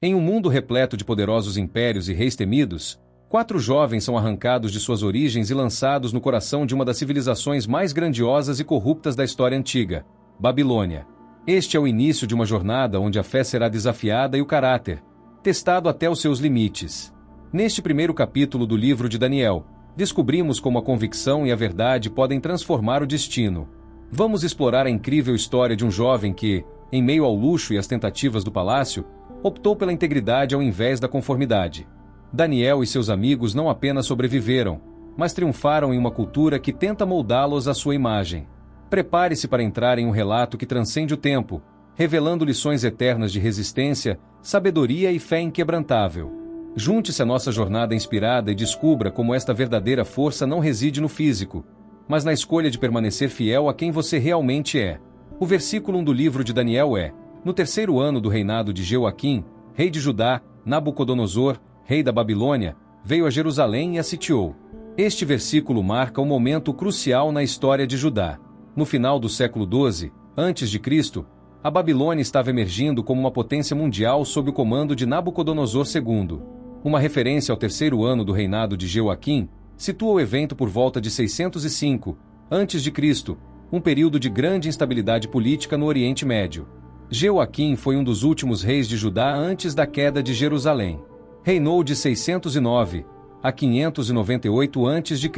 Em um mundo repleto de poderosos impérios e reis temidos, 4 jovens são arrancados de suas origens e lançados no coração de uma das civilizações mais grandiosas e corruptas da história antiga, Babilônia. Este é o início de uma jornada onde a fé será desafiada e o caráter, testado até os seus limites. Neste primeiro capítulo do livro de Daniel, descobrimos como a convicção e a verdade podem transformar o destino. Vamos explorar a incrível história de um jovem que, em meio ao luxo e às tentativas do palácio, optou pela integridade ao invés da conformidade. Daniel e seus amigos não apenas sobreviveram, mas triunfaram em uma cultura que tenta moldá-los à sua imagem. Prepare-se para entrar em um relato que transcende o tempo, revelando lições eternas de resistência, sabedoria e fé inquebrantável. Junte-se à nossa jornada inspirada e descubra como esta verdadeira força não reside no físico, mas na escolha de permanecer fiel a quem você realmente é. O versículo 1 do livro de Daniel é: no 3º ano do reinado de Jeoaquim, rei de Judá, Nabucodonosor, rei da Babilônia, veio a Jerusalém e a sitiou. Este versículo marca um momento crucial na história de Judá. No final do século XII, a.C., a Babilônia estava emergindo como uma potência mundial sob o comando de Nabucodonosor II. Uma referência ao 3º ano do reinado de Jeoaquim situa o evento por volta de 605 a.C., um período de grande instabilidade política no Oriente Médio. Jeoaquim foi um dos últimos reis de Judá antes da queda de Jerusalém. Reinou de 609 a 598 a.C.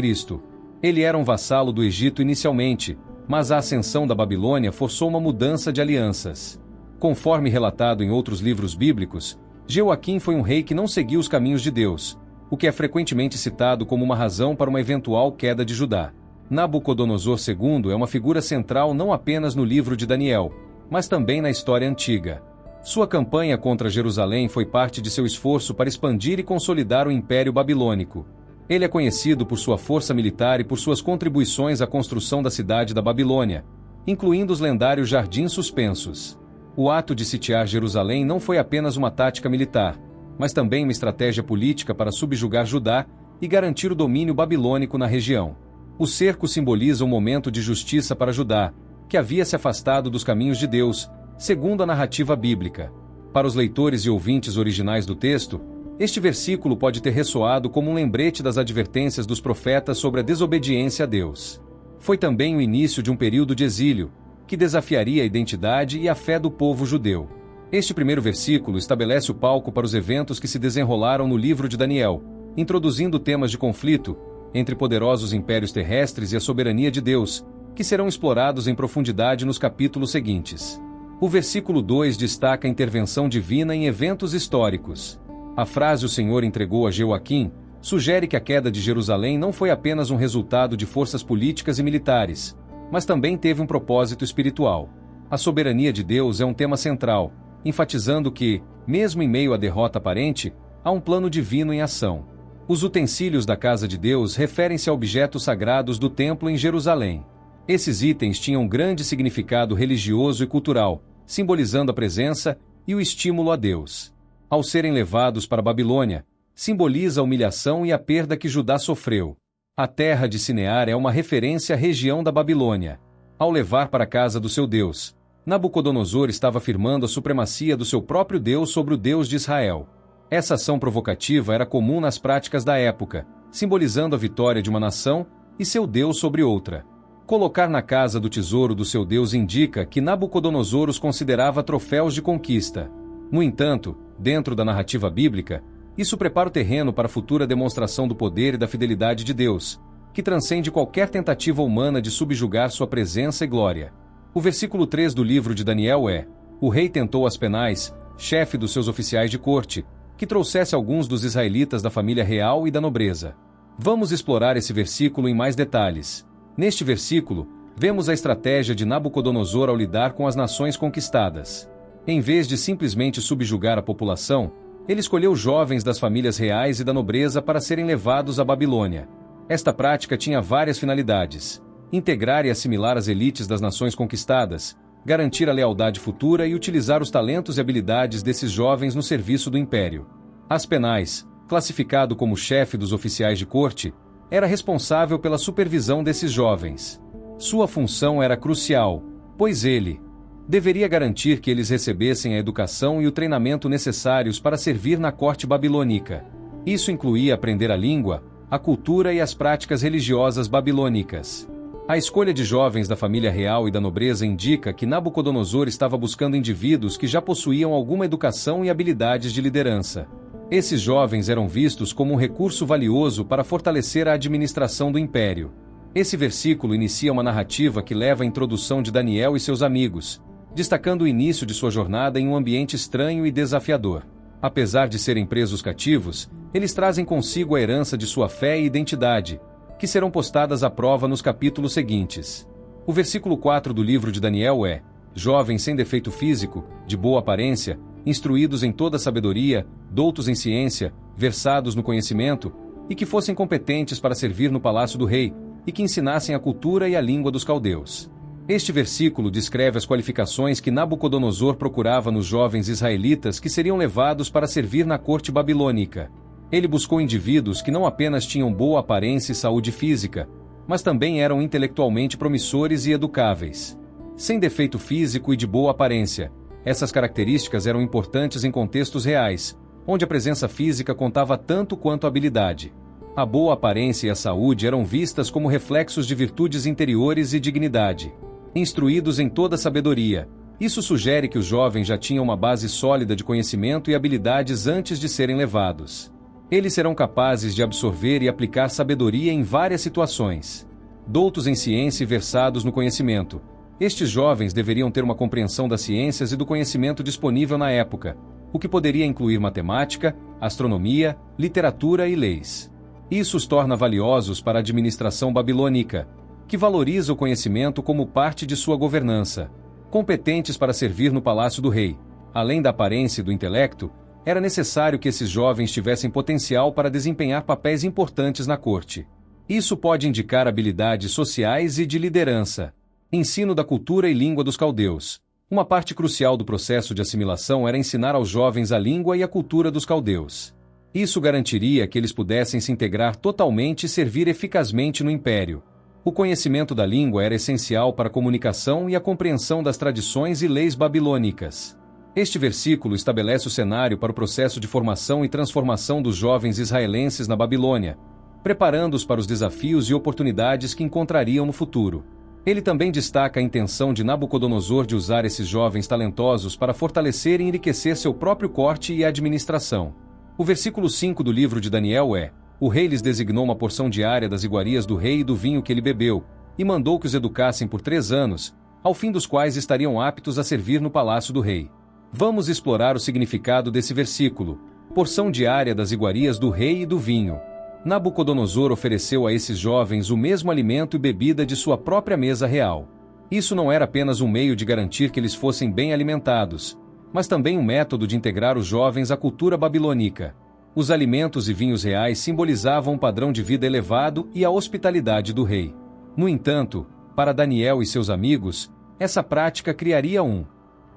Ele era um vassalo do Egito inicialmente, mas a ascensão da Babilônia forçou uma mudança de alianças. Conforme relatado em outros livros bíblicos, Jeoaquim foi um rei que não seguiu os caminhos de Deus, o que é frequentemente citado como uma razão para uma eventual queda de Judá. Nabucodonosor II é uma figura central não apenas no livro de Daniel, mas também na história antiga. Sua campanha contra Jerusalém foi parte de seu esforço para expandir e consolidar o Império Babilônico. Ele é conhecido por sua força militar e por suas contribuições à construção da cidade da Babilônia, incluindo os lendários jardins suspensos. O ato de sitiar Jerusalém não foi apenas uma tática militar, mas também uma estratégia política para subjugar Judá e garantir o domínio babilônico na região. O cerco simboliza um momento de justiça para Judá, que havia se afastado dos caminhos de Deus, segundo a narrativa bíblica. Para os leitores e ouvintes originais do texto, este versículo pode ter ressoado como um lembrete das advertências dos profetas sobre a desobediência a Deus. Foi também o início de um período de exílio, que desafiaria a identidade e a fé do povo judeu. Este primeiro versículo estabelece o palco para os eventos que se desenrolaram no livro de Daniel, introduzindo temas de conflito entre poderosos impérios terrestres e a soberania de Deus, que serão explorados em profundidade nos capítulos seguintes. O versículo 2 destaca a intervenção divina em eventos históricos. A frase "o Senhor entregou a Jeoaquim" sugere que a queda de Jerusalém não foi apenas um resultado de forças políticas e militares, mas também teve um propósito espiritual. A soberania de Deus é um tema central, enfatizando que, mesmo em meio à derrota aparente, há um plano divino em ação. Os utensílios da casa de Deus referem-se a objetos sagrados do templo em Jerusalém. Esses itens tinham grande significado religioso e cultural, simbolizando a presença e o estímulo a Deus. Ao serem levados para a Babilônia, simboliza a humilhação e a perda que Judá sofreu. A terra de Sinear é uma referência à região da Babilônia. Ao levar para a casa do seu Deus, Nabucodonosor estava afirmando a supremacia do seu próprio Deus sobre o Deus de Israel. Essa ação provocativa era comum nas práticas da época, simbolizando a vitória de uma nação e seu Deus sobre outra. Colocar na casa do tesouro do seu Deus indica que Nabucodonosor os considerava troféus de conquista. No entanto, dentro da narrativa bíblica, isso prepara o terreno para a futura demonstração do poder e da fidelidade de Deus, que transcende qualquer tentativa humana de subjugar sua presença e glória. O versículo 3 do livro de Daniel é: o rei tentou Aspenaz, chefe dos seus oficiais de corte, que trouxesse alguns dos israelitas da família real e da nobreza. Vamos explorar esse versículo em mais detalhes. Neste versículo, vemos a estratégia de Nabucodonosor ao lidar com as nações conquistadas. Em vez de simplesmente subjugar a população, ele escolheu jovens das famílias reais e da nobreza para serem levados à Babilônia. Esta prática tinha várias finalidades: integrar e assimilar as elites das nações conquistadas, garantir a lealdade futura e utilizar os talentos e habilidades desses jovens no serviço do império. Aspenaz, classificado como chefe dos oficiais de corte, era responsável pela supervisão desses jovens. Sua função era crucial, pois ele Deveria garantir que eles recebessem a educação e o treinamento necessários para servir na corte babilônica. Isso incluía aprender a língua, a cultura e as práticas religiosas babilônicas. A escolha de jovens da família real e da nobreza indica que Nabucodonosor estava buscando indivíduos que já possuíam alguma educação e habilidades de liderança. Esses jovens eram vistos como um recurso valioso para fortalecer a administração do império. Esse versículo inicia uma narrativa que leva à introdução de Daniel e seus amigos, destacando o início de sua jornada em um ambiente estranho e desafiador. Apesar de serem presos cativos, eles trazem consigo a herança de sua fé e identidade, que serão postadas à prova nos capítulos seguintes. O versículo 4 do livro de Daniel é: jovens sem defeito físico, de boa aparência, instruídos em toda sabedoria, doutos em ciência, versados no conhecimento, e que fossem competentes para servir no palácio do rei, e que ensinassem a cultura e a língua dos caldeus. Este versículo descreve as qualificações que Nabucodonosor procurava nos jovens israelitas que seriam levados para servir na corte babilônica. Ele buscou indivíduos que não apenas tinham boa aparência e saúde física, mas também eram intelectualmente promissores e educáveis. Sem defeito físico e de boa aparência, essas características eram importantes em contextos reais, onde a presença física contava tanto quanto a habilidade. A boa aparência e a saúde eram vistas como reflexos de virtudes interiores e dignidade. Instruídos em toda sabedoria, isso sugere que os jovens já tinham uma base sólida de conhecimento e habilidades antes de serem levados. Eles serão capazes de absorver e aplicar sabedoria em várias situações. Doutos em ciência e versados no conhecimento, estes jovens deveriam ter uma compreensão das ciências e do conhecimento disponível na época, o que poderia incluir matemática, astronomia, literatura e leis. Isso os torna valiosos para a administração babilônica, que valoriza o conhecimento como parte de sua governança. Competentes para servir no palácio do rei, além da aparência e do intelecto, era necessário que esses jovens tivessem potencial para desempenhar papéis importantes na corte. Isso pode indicar habilidades sociais e de liderança. Ensino da cultura e língua dos caldeus. Uma parte crucial do processo de assimilação era ensinar aos jovens a língua e a cultura dos caldeus. Isso garantiria que eles pudessem se integrar totalmente e servir eficazmente no império. O conhecimento da língua era essencial para a comunicação e a compreensão das tradições e leis babilônicas. Este versículo estabelece o cenário para o processo de formação e transformação dos jovens israelenses na Babilônia, preparando-os para os desafios e oportunidades que encontrariam no futuro. Ele também destaca a intenção de Nabucodonosor de usar esses jovens talentosos para fortalecer e enriquecer seu próprio corte e administração. O versículo 5 do livro de Daniel é: o rei lhes designou uma porção diária das iguarias do rei e do vinho que ele bebeu, e mandou que os educassem por 3 anos, ao fim dos quais estariam aptos a servir no palácio do rei. Vamos explorar o significado desse versículo: porção diária das iguarias do rei e do vinho. Nabucodonosor ofereceu a esses jovens o mesmo alimento e bebida de sua própria mesa real. Isso não era apenas um meio de garantir que eles fossem bem alimentados, mas também um método de integrar os jovens à cultura babilônica. Os alimentos e vinhos reais simbolizavam um padrão de vida elevado e a hospitalidade do rei. No entanto, para Daniel e seus amigos, essa prática criaria um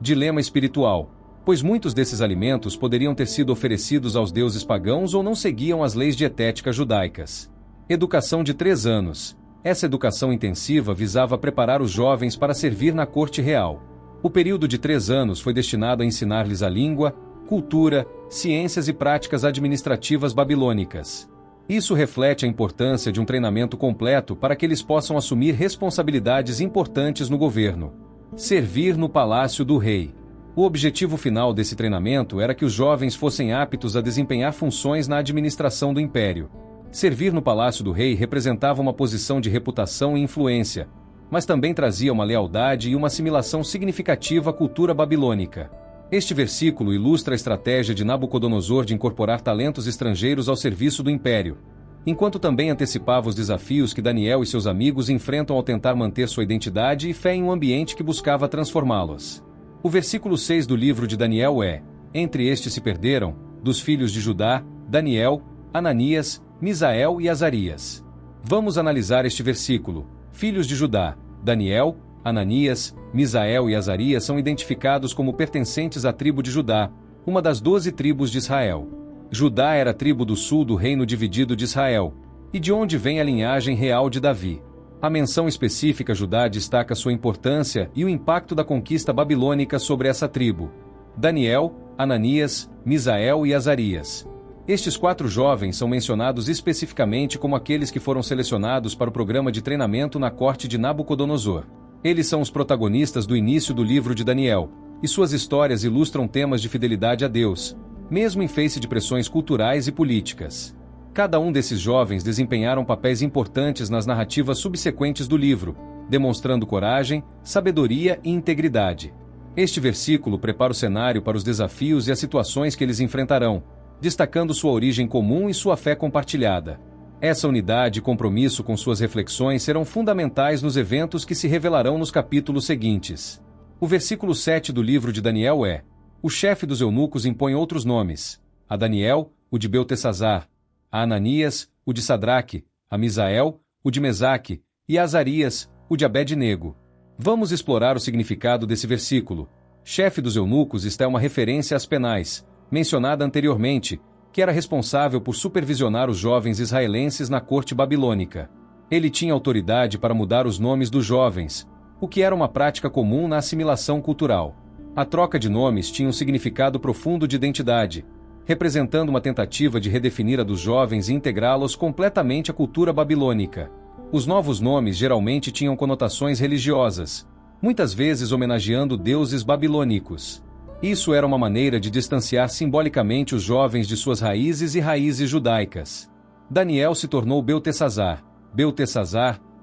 dilema espiritual, pois muitos desses alimentos poderiam ter sido oferecidos aos deuses pagãos ou não seguiam as leis dietéticas judaicas. Educação de 3 anos. Essa educação intensiva visava preparar os jovens para servir na corte real. O período de 3 anos foi destinado a ensinar-lhes a língua, cultura, ciências e práticas administrativas babilônicas. Isso reflete a importância de um treinamento completo para que eles possam assumir responsabilidades importantes no governo. Servir no palácio do rei. O objetivo final desse treinamento era que os jovens fossem aptos a desempenhar funções na administração do império. Servir no palácio do rei representava uma posição de reputação e influência, mas também trazia uma lealdade e uma assimilação significativa à cultura babilônica. Este versículo ilustra a estratégia de Nabucodonosor de incorporar talentos estrangeiros ao serviço do império, enquanto também antecipava os desafios que Daniel e seus amigos enfrentam ao tentar manter sua identidade e fé em um ambiente que buscava transformá-los. O versículo 6 do livro de Daniel é: entre estes se perderam, dos filhos de Judá, Daniel, Ananias, Misael e Azarias. Vamos analisar este versículo. Filhos de Judá, Daniel, Ananias, Misael e Azarias são identificados como pertencentes à tribo de Judá, uma das 12 tribos de Israel. Judá era a tribo do sul do reino dividido de Israel, e de onde vem a linhagem real de Davi. A menção específica Judá destaca sua importância e o impacto da conquista babilônica sobre essa tribo. Daniel, Ananias, Misael e Azarias. Estes 4 jovens são mencionados especificamente como aqueles que foram selecionados para o programa de treinamento na corte de Nabucodonosor. Eles são os protagonistas do início do livro de Daniel, e suas histórias ilustram temas de fidelidade a Deus, mesmo em face de pressões culturais e políticas. Cada um desses jovens desempenharam papéis importantes nas narrativas subsequentes do livro, demonstrando coragem, sabedoria e integridade. Este versículo prepara o cenário para os desafios e as situações que eles enfrentarão, destacando sua origem comum e sua fé compartilhada. Essa unidade e compromisso com suas reflexões serão fundamentais nos eventos que se revelarão nos capítulos seguintes. O versículo 7 do livro de Daniel é: o chefe dos eunucos impõe outros nomes, a Daniel, o de Beltesazar, a Ananias, o de Sadraque, a Misael, o de Mesaque, e a Azarias, o de Abed-nego. Vamos explorar o significado desse versículo. Chefe dos eunucos está uma referência às penais, mencionada anteriormente, que era responsável por supervisionar os jovens israelenses na corte babilônica. Ele tinha autoridade para mudar os nomes dos jovens, o que era uma prática comum na assimilação cultural. A troca de nomes tinha um significado profundo de identidade, representando uma tentativa de redefinir a dos jovens e integrá-los completamente à cultura babilônica. Os novos nomes geralmente tinham conotações religiosas, muitas vezes homenageando deuses babilônicos. Isso era uma maneira de distanciar simbolicamente os jovens de suas raízes e raízes judaicas. Daniel se tornou Beltesazar,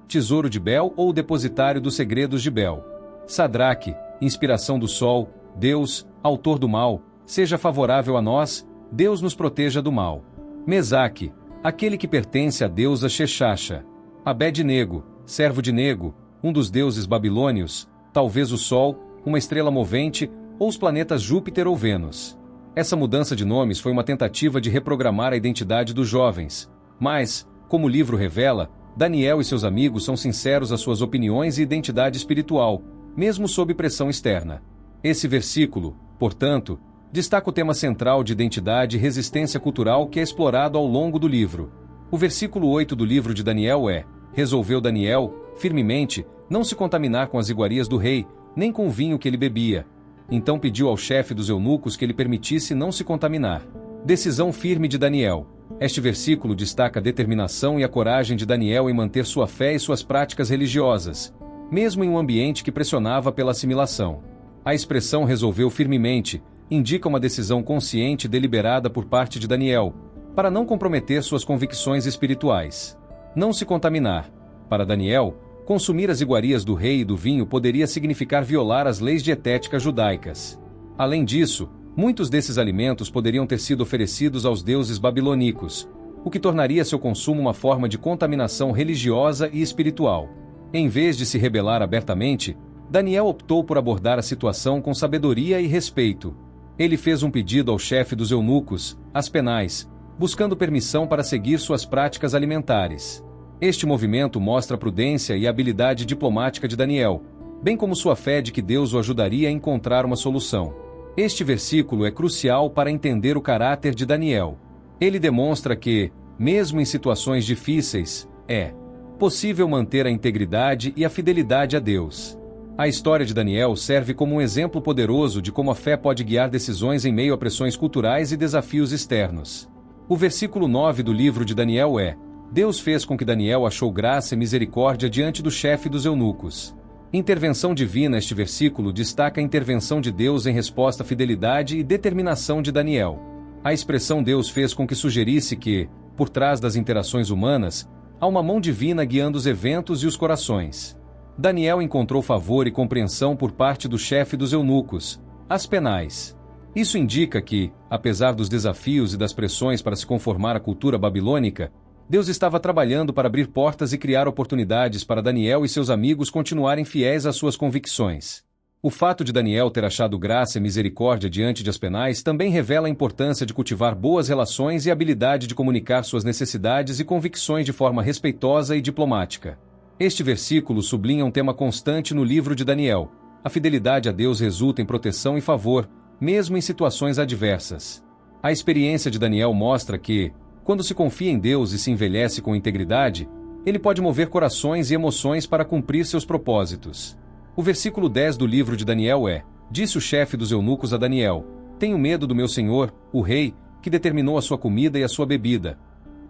tesouro de Bel ou depositário dos segredos de Bel. Sadraque, inspiração do sol, Deus, autor do mal, seja favorável a nós, Deus nos proteja do mal. Mesaque, aquele que pertence à deusa Sheshacha. Abed-nego, servo de Nego, um dos deuses babilônios, talvez o Sol, uma estrela movente, ou os planetas Júpiter ou Vênus. Essa mudança de nomes foi uma tentativa de reprogramar a identidade dos jovens, mas, como o livro revela, Daniel e seus amigos são sinceros às suas opiniões e identidade espiritual, mesmo sob pressão externa. Esse versículo, portanto, destaca o tema central de identidade e resistência cultural que é explorado ao longo do livro. O versículo 8 do livro de Daniel é: resolveu Daniel, firmemente, não se contaminar com as iguarias do rei, nem com o vinho que ele bebia. Então pediu ao chefe dos eunucos que ele permitisse não se contaminar. Decisão firme de Daniel. Este versículo destaca a determinação e a coragem de Daniel em manter sua fé e suas práticas religiosas, mesmo em um ambiente que pressionava pela assimilação. A expressão resolveu firmemente indica uma decisão consciente e deliberada por parte de Daniel, para não comprometer suas convicções espirituais. Não se contaminar. Para Daniel, consumir as iguarias do rei e do vinho poderia significar violar as leis dietéticas judaicas. Além disso, muitos desses alimentos poderiam ter sido oferecidos aos deuses babilônicos, o que tornaria seu consumo uma forma de contaminação religiosa e espiritual. Em vez de se rebelar abertamente, Daniel optou por abordar a situação com sabedoria e respeito. Ele fez um pedido ao chefe dos eunucos, Aspenais, buscando permissão para seguir suas práticas alimentares. Este movimento mostra a prudência e a habilidade diplomática de Daniel, bem como sua fé de que Deus o ajudaria a encontrar uma solução. Este versículo é crucial para entender o caráter de Daniel. Ele demonstra que, mesmo em situações difíceis, é possível manter a integridade e a fidelidade a Deus. A história de Daniel serve como um exemplo poderoso de como a fé pode guiar decisões em meio a pressões culturais e desafios externos. O versículo 9 do livro de Daniel é: Deus fez com que Daniel achou graça e misericórdia diante do chefe dos eunucos. Intervenção divina. Este versículo destaca a intervenção de Deus em resposta à fidelidade e determinação de Daniel. A expressão Deus fez com que sugerisse que, por trás das interações humanas, há uma mão divina guiando os eventos e os corações. Daniel encontrou favor e compreensão por parte do chefe dos eunucos, Aspenais. Isso indica que, apesar dos desafios e das pressões para se conformar à cultura babilônica, Deus estava trabalhando para abrir portas e criar oportunidades para Daniel e seus amigos continuarem fiéis às suas convicções. O fato de Daniel ter achado graça e misericórdia diante de Aspenais também revela a importância de cultivar boas relações e a habilidade de comunicar suas necessidades e convicções de forma respeitosa e diplomática. Este versículo sublinha um tema constante no livro de Daniel. A fidelidade a Deus resulta em proteção e favor, mesmo em situações adversas. A experiência de Daniel mostra que, quando se confia em Deus e se envelhece com integridade, Ele pode mover corações e emoções para cumprir seus propósitos. O versículo 10 do livro de Daniel é: Disse o chefe dos eunucos a Daniel: Tenho medo do meu senhor, o rei, que determinou a sua comida e a sua bebida.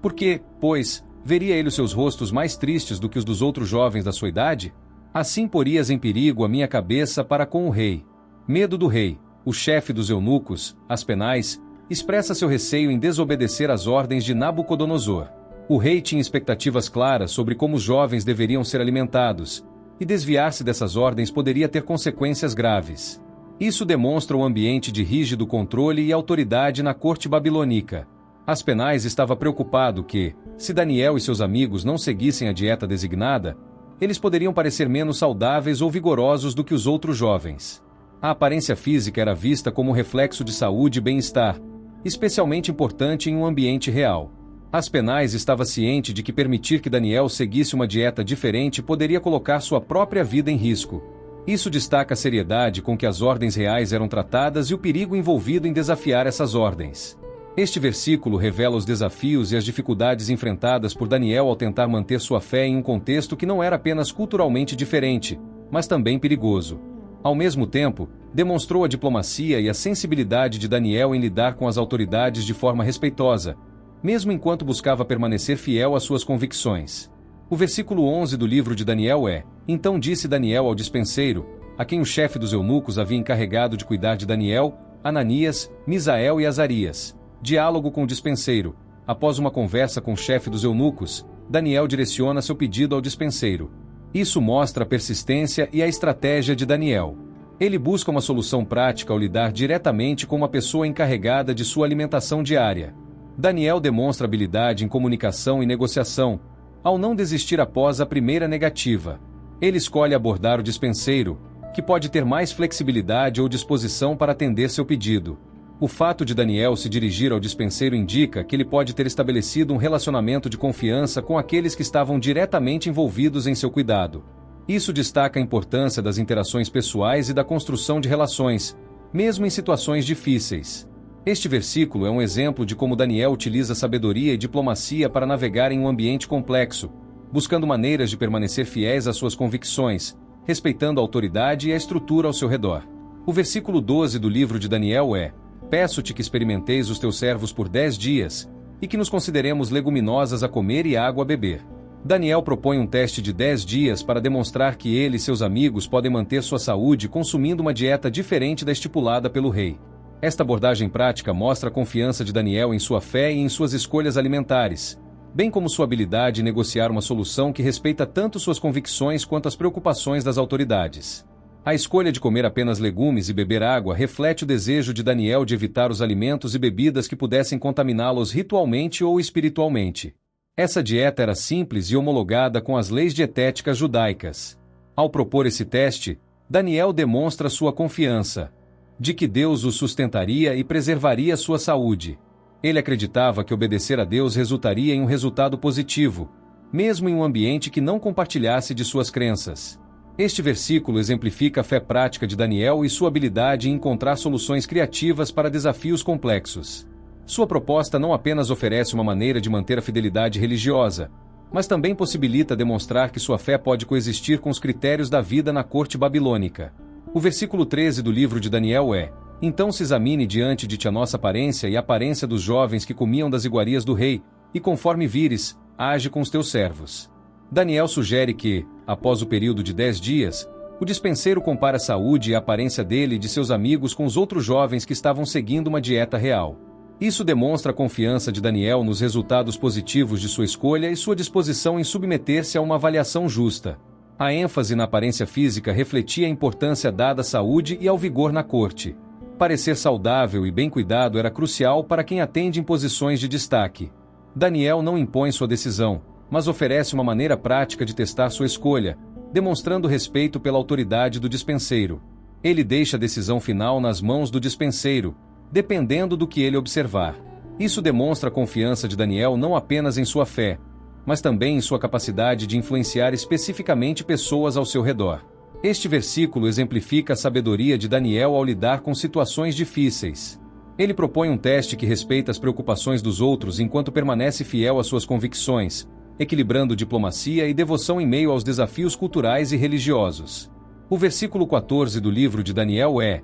Porque, pois, veria ele os seus rostos mais tristes do que os dos outros jovens da sua idade? Assim porias em perigo a minha cabeça para com o rei. Medo do rei. O chefe dos eunucos, Aspenais, expressa seu receio em desobedecer às ordens de Nabucodonosor. O rei tinha expectativas claras sobre como os jovens deveriam ser alimentados, e desviar-se dessas ordens poderia ter consequências graves. Isso demonstra um ambiente de rígido controle e autoridade na corte babilônica. Aspenais estava preocupado que, se Daniel e seus amigos não seguissem a dieta designada, eles poderiam parecer menos saudáveis ou vigorosos do que os outros jovens. A aparência física era vista como um reflexo de saúde e bem-estar, especialmente importante em um ambiente real. Aspenais estava ciente de que permitir que Daniel seguisse uma dieta diferente poderia colocar sua própria vida em risco. Isso destaca a seriedade com que as ordens reais eram tratadas e o perigo envolvido em desafiar essas ordens. Este versículo revela os desafios e as dificuldades enfrentadas por Daniel ao tentar manter sua fé em um contexto que não era apenas culturalmente diferente, mas também perigoso. Ao mesmo tempo, demonstrou a diplomacia e a sensibilidade de Daniel em lidar com as autoridades de forma respeitosa, mesmo enquanto buscava permanecer fiel às suas convicções. O versículo 11 do livro de Daniel é: Então disse Daniel ao dispenseiro, a quem o chefe dos eunucos havia encarregado de cuidar de Daniel, Ananias, Misael e Azarias. Diálogo com o dispenseiro. Após uma conversa com o chefe dos eunucos, Daniel direciona seu pedido ao dispenseiro. Isso mostra a persistência e a estratégia de Daniel. Ele busca uma solução prática ao lidar diretamente com uma pessoa encarregada de sua alimentação diária. Daniel demonstra habilidade em comunicação e negociação, ao não desistir após a primeira negativa. Ele escolhe abordar o dispenseiro, que pode ter mais flexibilidade ou disposição para atender seu pedido. O fato de Daniel se dirigir ao dispenseiro indica que ele pode ter estabelecido um relacionamento de confiança com aqueles que estavam diretamente envolvidos em seu cuidado. Isso destaca a importância das interações pessoais e da construção de relações, mesmo em situações difíceis. Este versículo é um exemplo de como Daniel utiliza sabedoria e diplomacia para navegar em um ambiente complexo, buscando maneiras de permanecer fiéis às suas convicções, respeitando a autoridade e a estrutura ao seu redor. O versículo 12 do livro de Daniel é: Peço-te que experimenteis os teus servos por 10 dias, e que nos consideremos leguminosas a comer e água a beber. Daniel propõe um teste de 10 dias para demonstrar que ele e seus amigos podem manter sua saúde consumindo uma dieta diferente da estipulada pelo rei. Esta abordagem prática mostra a confiança de Daniel em sua fé e em suas escolhas alimentares, bem como sua habilidade em negociar uma solução que respeita tanto suas convicções quanto as preocupações das autoridades. A escolha de comer apenas legumes e beber água reflete o desejo de Daniel de evitar os alimentos e bebidas que pudessem contaminá-los ritualmente ou espiritualmente. Essa dieta era simples e homologada com as leis dietéticas judaicas. Ao propor esse teste, Daniel demonstra sua confiança de que Deus o sustentaria e preservaria sua saúde. Ele acreditava que obedecer a Deus resultaria em um resultado positivo, mesmo em um ambiente que não compartilhasse de suas crenças. Este versículo exemplifica a fé prática de Daniel e sua habilidade em encontrar soluções criativas para desafios complexos. Sua proposta não apenas oferece uma maneira de manter a fidelidade religiosa, mas também possibilita demonstrar que sua fé pode coexistir com os critérios da vida na corte babilônica. O versículo 13 do livro de Daniel é: Então se examine diante de ti a nossa aparência e a aparência dos jovens que comiam das iguarias do rei, e conforme vires, age com os teus servos. Daniel sugere que, após o período de 10 dias, o dispenseiro compara a saúde e a aparência dele e de seus amigos com os outros jovens que estavam seguindo uma dieta real. Isso demonstra a confiança de Daniel nos resultados positivos de sua escolha e sua disposição em submeter-se a uma avaliação justa. A ênfase na aparência física refletia a importância dada à saúde e ao vigor na corte. Parecer saudável e bem cuidado era crucial para quem atende em posições de destaque. Daniel não impõe sua decisão, mas oferece uma maneira prática de testar sua escolha, demonstrando respeito pela autoridade do dispenseiro. Ele deixa a decisão final nas mãos do dispenseiro, dependendo do que ele observar. Isso demonstra a confiança de Daniel não apenas em sua fé, mas também em sua capacidade de influenciar especificamente pessoas ao seu redor. Este versículo exemplifica a sabedoria de Daniel ao lidar com situações difíceis. Ele propõe um teste que respeita as preocupações dos outros enquanto permanece fiel às suas convicções, equilibrando diplomacia e devoção em meio aos desafios culturais e religiosos. O versículo 14 do livro de Daniel é: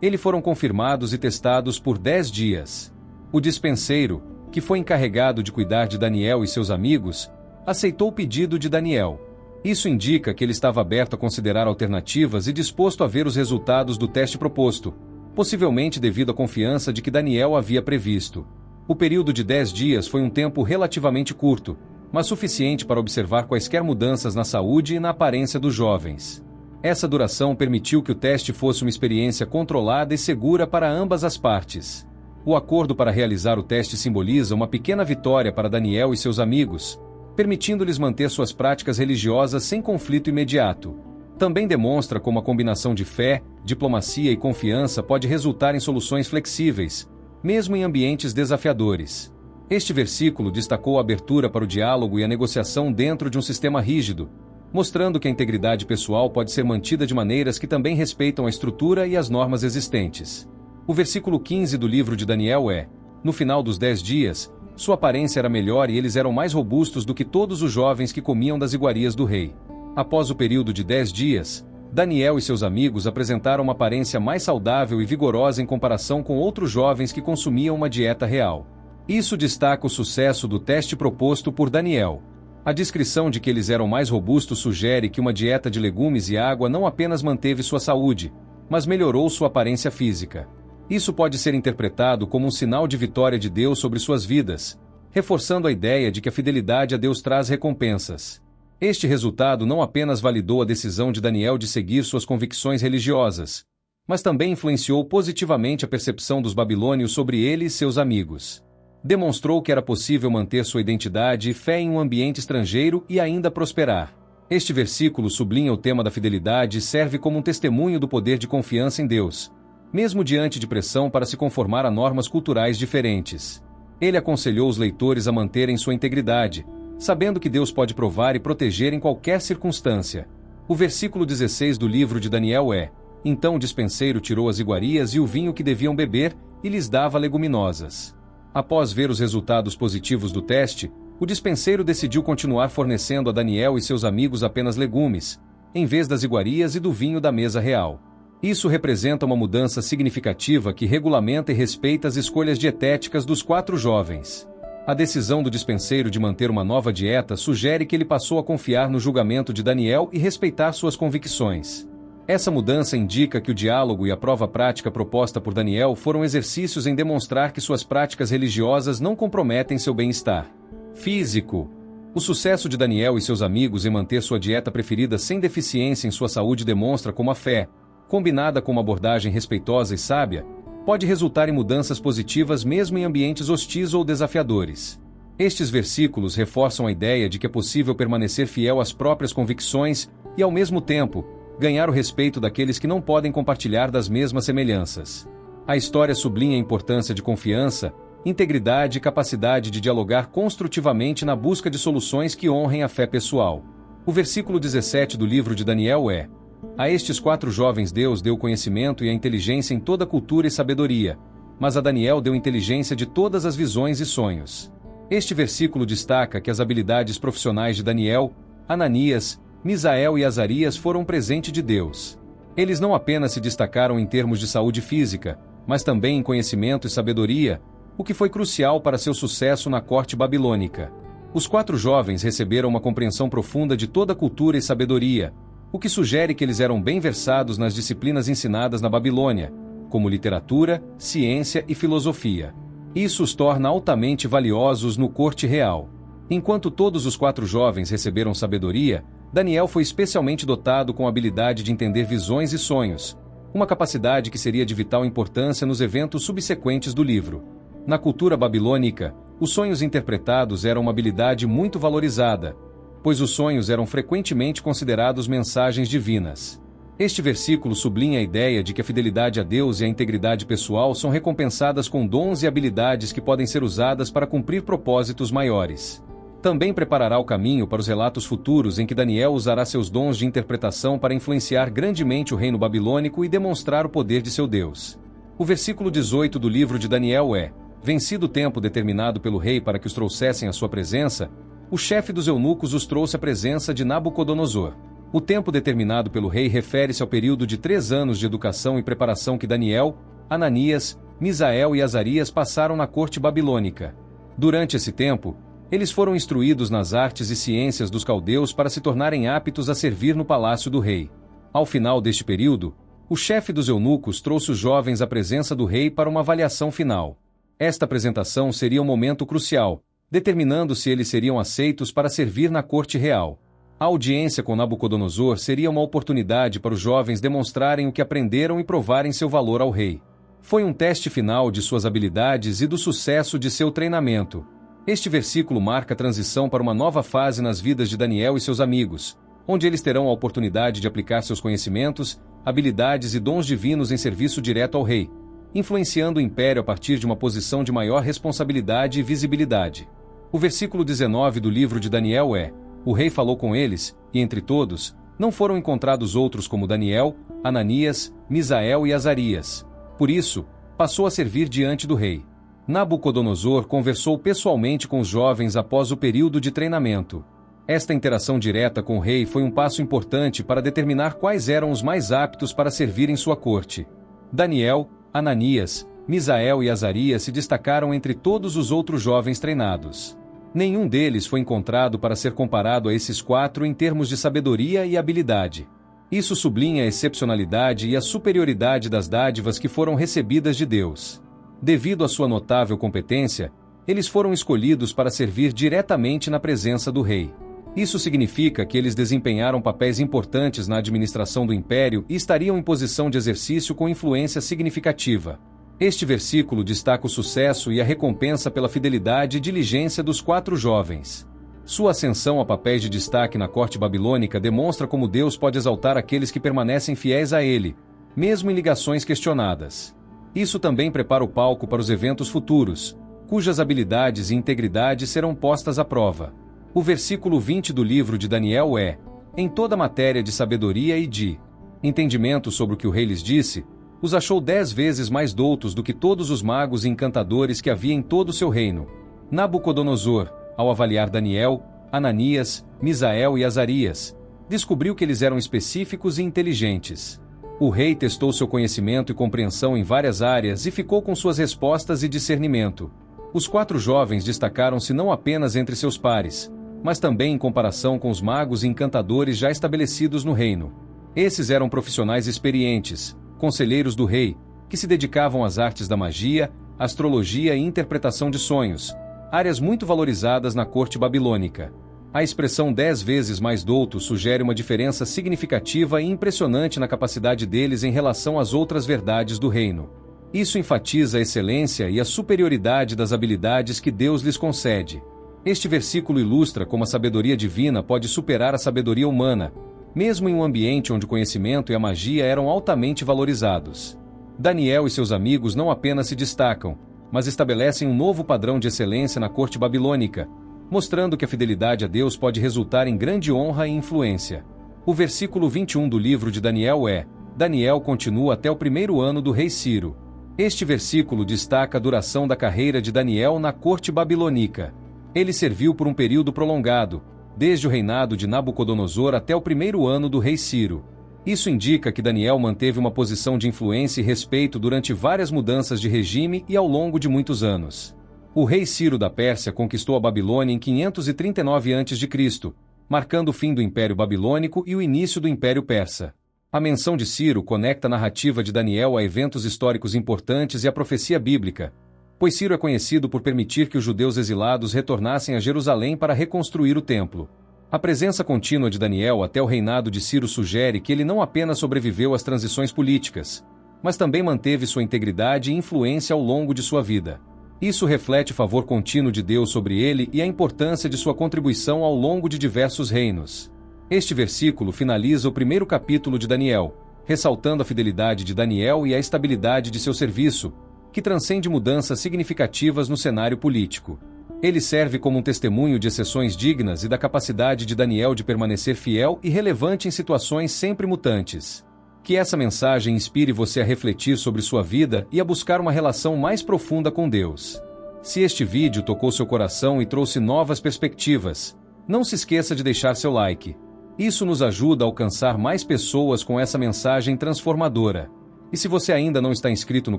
eles foram confirmados e testados por 10 dias. O dispenseiro, que foi encarregado de cuidar de Daniel e seus amigos, aceitou o pedido de Daniel. Isso indica que ele estava aberto a considerar alternativas e disposto a ver os resultados do teste proposto, possivelmente devido à confiança de que Daniel havia previsto. O período de 10 dias foi um tempo relativamente curto, mas suficiente para observar quaisquer mudanças na saúde e na aparência dos jovens. Essa duração permitiu que o teste fosse uma experiência controlada e segura para ambas as partes. O acordo para realizar o teste simboliza uma pequena vitória para Daniel e seus amigos, permitindo-lhes manter suas práticas religiosas sem conflito imediato. Também demonstra como a combinação de fé, diplomacia e confiança pode resultar em soluções flexíveis, mesmo em ambientes desafiadores. Este versículo destacou a abertura para o diálogo e a negociação dentro de um sistema rígido, mostrando que a integridade pessoal pode ser mantida de maneiras que também respeitam a estrutura e as normas existentes. O versículo 15 do livro de Daniel é: no final dos 10 dias, sua aparência era melhor e eles eram mais robustos do que todos os jovens que comiam das iguarias do rei. Após o período de 10 dias, Daniel e seus amigos apresentaram uma aparência mais saudável e vigorosa em comparação com outros jovens que consumiam uma dieta real. Isso destaca o sucesso do teste proposto por Daniel. A descrição de que eles eram mais robustos sugere que uma dieta de legumes e água não apenas manteve sua saúde, mas melhorou sua aparência física. Isso pode ser interpretado como um sinal de vitória de Deus sobre suas vidas, reforçando a ideia de que a fidelidade a Deus traz recompensas. Este resultado não apenas validou a decisão de Daniel de seguir suas convicções religiosas, mas também influenciou positivamente a percepção dos babilônios sobre ele e seus amigos. Demonstrou que era possível manter sua identidade e fé em um ambiente estrangeiro e ainda prosperar. Este versículo sublinha o tema da fidelidade e serve como um testemunho do poder de confiança em Deus, mesmo diante de pressão para se conformar a normas culturais diferentes. Ele aconselhou os leitores a manterem sua integridade, sabendo que Deus pode provar e proteger em qualquer circunstância. O versículo 16 do livro de Daniel é: então o dispenseiro tirou as iguarias e o vinho que deviam beber e lhes dava leguminosas. Após ver os resultados positivos do teste, o dispenseiro decidiu continuar fornecendo a Daniel e seus amigos apenas legumes, em vez das iguarias e do vinho da mesa real. Isso representa uma mudança significativa que regulamenta e respeita as escolhas dietéticas dos 4 jovens. A decisão do dispenseiro de manter uma nova dieta sugere que ele passou a confiar no julgamento de Daniel e respeitar suas convicções. Essa mudança indica que o diálogo e a prova prática proposta por Daniel foram exercícios em demonstrar que suas práticas religiosas não comprometem seu bem-estar físico. O sucesso de Daniel e seus amigos em manter sua dieta preferida sem deficiência em sua saúde demonstra como a fé, combinada com uma abordagem respeitosa e sábia, pode resultar em mudanças positivas mesmo em ambientes hostis ou desafiadores. Estes versículos reforçam a ideia de que é possível permanecer fiel às próprias convicções e, ao mesmo tempo, ganhar o respeito daqueles que não podem compartilhar das mesmas semelhanças. A história sublinha a importância de confiança, integridade e capacidade de dialogar construtivamente na busca de soluções que honrem a fé pessoal. O versículo 17 do livro de Daniel é: a estes 4 jovens Deus deu conhecimento e a inteligência em toda cultura e sabedoria, mas a Daniel deu inteligência de todas as visões e sonhos. Este versículo destaca que as habilidades profissionais de Daniel, Ananias, Misael e Azarias foram presente de Deus. Eles não apenas se destacaram em termos de saúde física, mas também em conhecimento e sabedoria, o que foi crucial para seu sucesso na corte babilônica. Os 4 jovens receberam uma compreensão profunda de toda a cultura e sabedoria, o que sugere que eles eram bem versados nas disciplinas ensinadas na Babilônia, como literatura, ciência e filosofia. Isso os torna altamente valiosos no corte real. Enquanto todos os 4 jovens receberam sabedoria, Daniel foi especialmente dotado com a habilidade de entender visões e sonhos, uma capacidade que seria de vital importância nos eventos subsequentes do livro. Na cultura babilônica, os sonhos interpretados eram uma habilidade muito valorizada, pois os sonhos eram frequentemente considerados mensagens divinas. Este versículo sublinha a ideia de que a fidelidade a Deus e a integridade pessoal são recompensadas com dons e habilidades que podem ser usadas para cumprir propósitos maiores. Também preparará o caminho para os relatos futuros em que Daniel usará seus dons de interpretação para influenciar grandemente o reino babilônico e demonstrar o poder de seu Deus. O versículo 18 do livro de Daniel é: vencido o tempo determinado pelo rei para que os trouxessem à sua presença, O chefe dos eunucos os trouxe à presença de Nabucodonosor. O tempo determinado pelo rei refere-se ao período de 3 anos de educação e preparação que Daniel, Ananias, Misael e Azarias passaram na corte babilônica. Durante esse tempo, eles foram instruídos nas artes e ciências dos caldeus para se tornarem aptos a servir no palácio do rei. Ao final deste período, o chefe dos eunucos trouxe os jovens à presença do rei para uma avaliação final. Esta apresentação seria um momento crucial, determinando se eles seriam aceitos para servir na corte real. A audiência com Nabucodonosor seria uma oportunidade para os jovens demonstrarem o que aprenderam e provarem seu valor ao rei. Foi um teste final de suas habilidades e do sucesso de seu treinamento. Este versículo marca a transição para uma nova fase nas vidas de Daniel e seus amigos, onde eles terão a oportunidade de aplicar seus conhecimentos, habilidades e dons divinos em serviço direto ao rei, influenciando o império a partir de uma posição de maior responsabilidade e visibilidade. O versículo 19 do livro de Daniel é: o rei falou com eles, e entre todos, não foram encontrados outros como Daniel, Ananias, Misael e Azarias. Por isso, passou a servir diante do rei. Nabucodonosor conversou pessoalmente com os jovens após o período de treinamento. Esta interação direta com o rei foi um passo importante para determinar quais eram os mais aptos para servir em sua corte. Daniel, Ananias, Misael e Azarias se destacaram entre todos os outros jovens treinados. Nenhum deles foi encontrado para ser comparado a esses 4 em termos de sabedoria e habilidade. Isso sublinha a excepcionalidade e a superioridade das dádivas que foram recebidas de Deus. Devido à sua notável competência, eles foram escolhidos para servir diretamente na presença do rei. Isso significa que eles desempenharam papéis importantes na administração do império e estariam em posição de exercício com influência significativa. Este versículo destaca o sucesso e a recompensa pela fidelidade e diligência dos 4 jovens. Sua ascensão a papéis de destaque na corte babilônica demonstra como Deus pode exaltar aqueles que permanecem fiéis a Ele, mesmo em ligações questionadas. Isso também prepara o palco para os eventos futuros, cujas habilidades e integridade serão postas à prova. O versículo 20 do livro de Daniel é: em toda matéria de sabedoria e de entendimento sobre o que o rei lhes disse, os achou 10 vezes mais doutos do que todos os magos e encantadores que havia em todo o seu reino. Nabucodonosor, ao avaliar Daniel, Ananias, Misael e Azarias, descobriu que eles eram específicos e inteligentes. O rei testou seu conhecimento e compreensão em várias áreas e ficou com suas respostas e discernimento. Os 4 jovens destacaram-se não apenas entre seus pares, mas também em comparação com os magos e encantadores já estabelecidos no reino. Esses eram profissionais experientes, conselheiros do rei, que se dedicavam às artes da magia, astrologia e interpretação de sonhos, áreas muito valorizadas na corte babilônica. A expressão 10 vezes mais douto sugere uma diferença significativa e impressionante na capacidade deles em relação às outras verdades do reino. Isso enfatiza a excelência e a superioridade das habilidades que Deus lhes concede. Este versículo ilustra como a sabedoria divina pode superar a sabedoria humana, mesmo em um ambiente onde o conhecimento e a magia eram altamente valorizados. Daniel e seus amigos não apenas se destacam, mas estabelecem um novo padrão de excelência na corte babilônica, mostrando que a fidelidade a Deus pode resultar em grande honra e influência. O versículo 21 do livro de Daniel é: Daniel continua até o 1º ano do rei Ciro. Este versículo destaca a duração da carreira de Daniel na corte babilônica. Ele serviu por um período prolongado, desde o reinado de Nabucodonosor até o 1º ano do rei Ciro. Isso indica que Daniel manteve uma posição de influência e respeito durante várias mudanças de regime e ao longo de muitos anos. O rei Ciro da Pérsia conquistou a Babilônia em 539 a.C., marcando o fim do Império Babilônico e o início do Império Persa. A menção de Ciro conecta a narrativa de Daniel a eventos históricos importantes e à profecia bíblica, pois Ciro é conhecido por permitir que os judeus exilados retornassem a Jerusalém para reconstruir o templo. A presença contínua de Daniel até o reinado de Ciro sugere que ele não apenas sobreviveu às transições políticas, mas também manteve sua integridade e influência ao longo de sua vida. Isso reflete o favor contínuo de Deus sobre ele e a importância de sua contribuição ao longo de diversos reinos. Este versículo finaliza o 1º capítulo de Daniel, ressaltando a fidelidade de Daniel e a estabilidade de seu serviço, que transcende mudanças significativas no cenário político. Ele serve como um testemunho de exceções dignas e da capacidade de Daniel de permanecer fiel e relevante em situações sempre mutantes. Que essa mensagem inspire você a refletir sobre sua vida e a buscar uma relação mais profunda com Deus. Se este vídeo tocou seu coração e trouxe novas perspectivas, não se esqueça de deixar seu like. Isso nos ajuda a alcançar mais pessoas com essa mensagem transformadora. E se você ainda não está inscrito no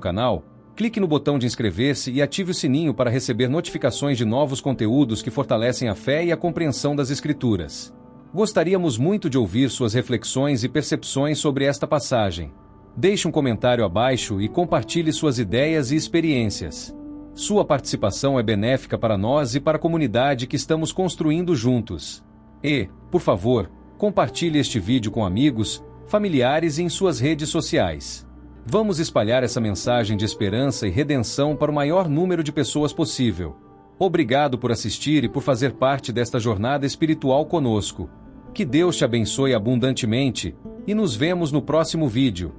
canal, clique no botão de inscrever-se e ative o sininho para receber notificações de novos conteúdos que fortalecem a fé e a compreensão das Escrituras. Gostaríamos muito de ouvir suas reflexões e percepções sobre esta passagem. Deixe um comentário abaixo e compartilhe suas ideias e experiências. Sua participação é benéfica para nós e para a comunidade que estamos construindo juntos. E, por favor, compartilhe este vídeo com amigos, familiares e em suas redes sociais. Vamos espalhar essa mensagem de esperança e redenção para o maior número de pessoas possível. Obrigado por assistir e por fazer parte desta jornada espiritual conosco. Que Deus te abençoe abundantemente e nos vemos no próximo vídeo.